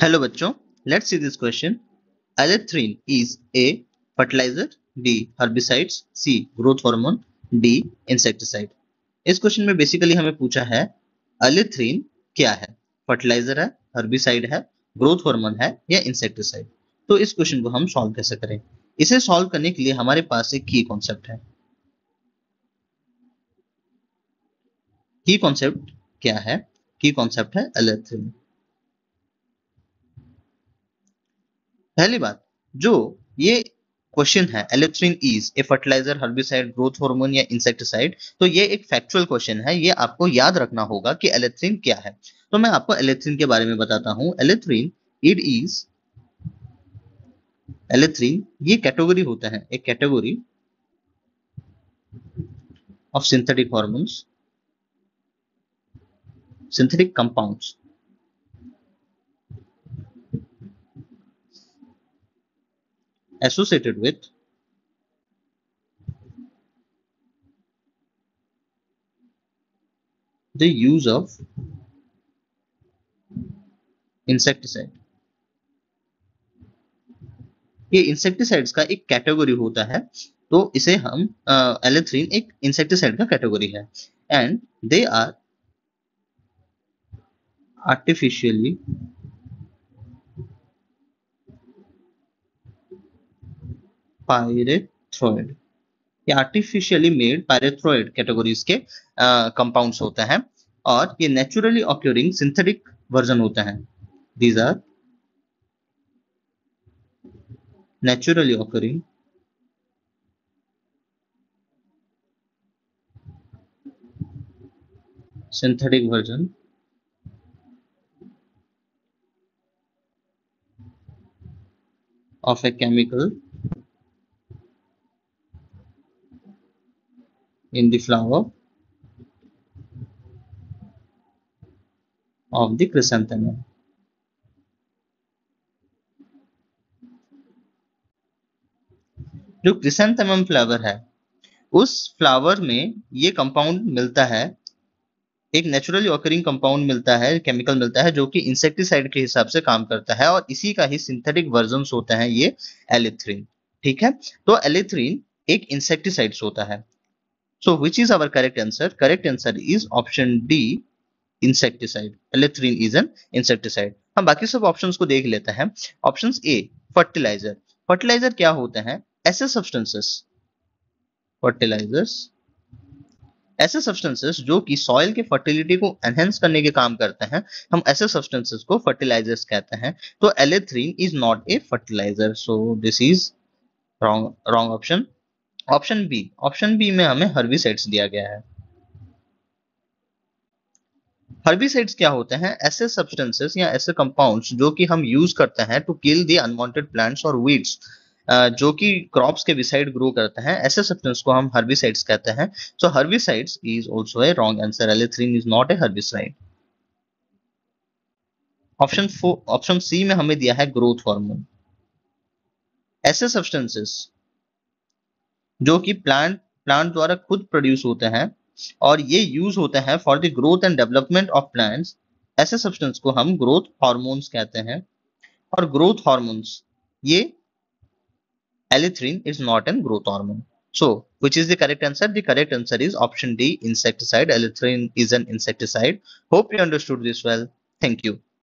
Hello बच्चों, let's see this question. Allethrin is a fertilizer, D herbicides, C growth hormone, D insecticide. इस question में basically हमें पूछा है एलेथ्रीन क्या है, फर्टिलाइजर है, हर्बिसाइड है, ग्रोथ हार्मोन है या इंसेक्टिसाइड। तो इस क्वेश्चन को हम सॉल्व कैसे करें? इसे सॉल्व करने के लिए हमारे पास एक की कॉन्सेप्ट है। की कॉन्सेप्ट क्या है? की कॉन्सेप्ट है एलेथ्रीन। पहली बात, जो ये क्वेश्चन है allethrin is a fertilizer, herbicide, growth hormone या इंसेक्टिसाइड, तो ये एक फैक्चुअल क्वेश्चन है। ये आपको याद रखना होगा कि एलेथ्रीन क्या है। तो मैं आपको एलेथ्रीन के बारे में बताता हूं। एलेथ्रीन इट इज एलेथ्रीन ये कैटेगरी होता है, एक category of synthetic hormones, synthetic compounds associated with the use of insecticide. ये इंसेक्टिसाइड्स का एक कैटेगरी होता है। तो इसे हम एलेथ्रीन एक इंसेक्टिसाइड का कैटेगरी है। And they are artificially pyrethroid, ये आर्टिफिशियली मेड पायरेथ्रोइड कैटेगरीज के कंपाउंड्स होते हैं और ये नेचुरली ऑक्यूरिंग सिंथेटिक वर्जन होते हैं। These are naturally occurring synthetic version of a chemical in the flower of the chrysanthemum। जो क्रिसेंथेमम फ्लावर है, उस फ्लावर में ये कंपाउंड मिलता है, एक नेचुरली ऑकरिंग कंपाउंड मिलता है, केमिकल मिलता है जो कि इंसेक्टिसाइड के हिसाब से काम करता है और इसी का ही सिंथेटिक वर्जन्स होता है ये एलिथ्रीन। ठीक है, तो एलिथ्रीन एक इंसेक्टिसाइड्स होता है। So which is our correct answer? Correct answer is option D, insecticide. Allethrin is an insecticide. हम बाकी सब ऑप्शंस को देख लेते हैं। Options A fertiliser. फर्टिलाइजर क्या होते हैं? ऐसे सब्सटेंसेस, फर्टिलाइजर्स ऐसे सब्सटेंसेस जो कि सॉइल के फर्टिलिटी को एनहेंस करने के काम करते हैं, हम ऐसे सब्सटेंसेस को फर्टिलाइजर्स कहते हैं। तो allethrin is not a fertilizer, so this is wrong wrong option. Option B, option B में हमें हर्बिसाइड्स दिया गया है। हर्बिसाइड्स क्या होते हैं? ऐसे सब्सटेंसेस या ऐसे कंपाउंड्स जो कि हम यूज करते हैं to kill the unwanted plants और वीड्स, जो कि क्रॉप्स के बिसाइड ग्रो करते हैं, ऐसे सब्सटेंस को हम हर्बिसाइड्स कहते हैं। So herbicides is also a wrong answer. Allethrin is not a herbicide. Option C में हमें दिया है ग्रोथ हार्मोन। ऐसे सब्सटेंसेस जो कि प्लांट प्लांट द्वारा खुद प्रोड्यूस होते हैं और ये यूज होते हैं for the growth and development of plants, ऐसे सब्सटेंस को हम ग्रोथ हार्मोन्स कहते हैं। और ग्रोथ हार्मोन्स, ये allethrin is not an growth hormone. So, which is the correct answer? The correct answer is option D, insecticide. Erythrin is an insecticide. Hope you understood this well. Thank you.